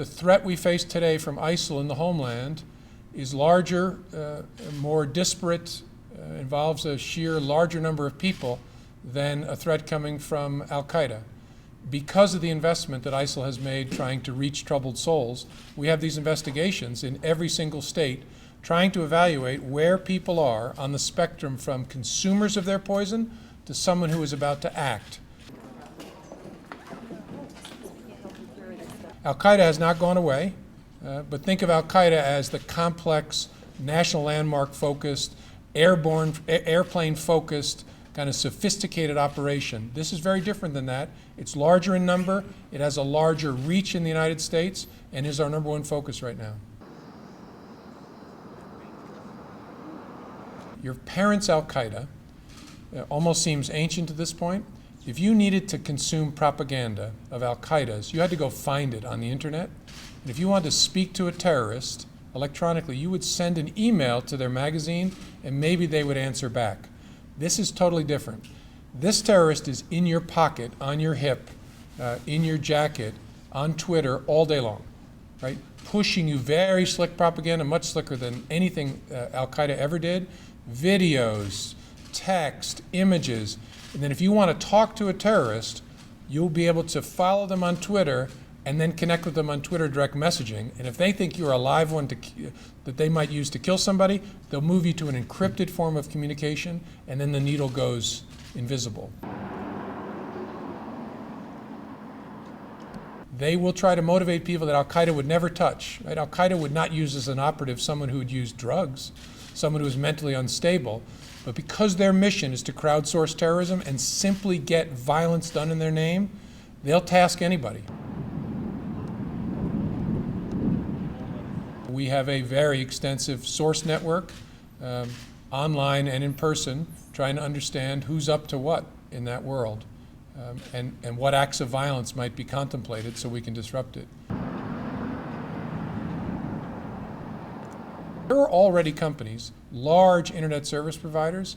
the threat we face today from ISIL in the homeland is larger, more disparate, involves a sheer larger number of people than a threat coming from al-Qaida. Because of the investment that ISIL has made trying to reach troubled souls, we have these investigations in every single state trying to evaluate where people are on the spectrum from consumers of their poison to someone who is about to act. Al-Qaida has not gone away, but think of Al-Qaida as the complex, national landmark-focused, airplane-focused, kind of sophisticated operation. This is very different than that. It's larger in number, it has a larger reach in the United States, and is our number one focus right now. Your parents' Al-Qaida almost seems ancient at this point. If you needed to consume propaganda of Al-Qaeda's, you had to go find it on the internet. And if you wanted to speak to a terrorist electronically, you would send an email to their magazine and maybe they would answer back. This is totally different. This terrorist is in your pocket, on your hip, in your jacket, on Twitter all day long, right? Pushing you very slick propaganda, much slicker than anything Al-Qaida ever did. Videos, text, images. And then if you want to talk to a terrorist, you'll be able to follow them on Twitter and then connect with them on Twitter direct messaging. And if they think you're a live one that they might use to kill somebody, they'll move you to an encrypted form of communication, and then the needle goes invisible. They will try to motivate people that Al-Qaida would never touch. Right? Al-Qaida would not use as an operative someone who would use drugs, someone who is mentally unstable. But because their mission is to crowdsource terrorism and simply get violence done in their name, they'll task anybody. We have a very extensive source network, online and in person, trying to understand who's up to what in that world, and what acts of violence might be contemplated so we can disrupt it. There are already companies, large internet service providers,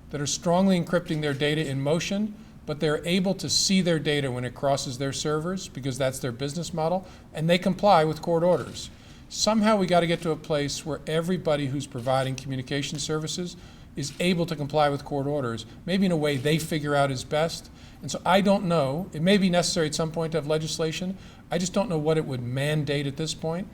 that are strongly encrypting their data in motion, but they're able to see their data when it crosses their servers because that's their business model, and they comply with court orders. Somehow we got to get to a place where everybody who's providing communication services is able to comply with court orders, maybe in a way they figure out is best. And so I don't know, it may be necessary at some point to have legislation. I just don't know what it would mandate at this point.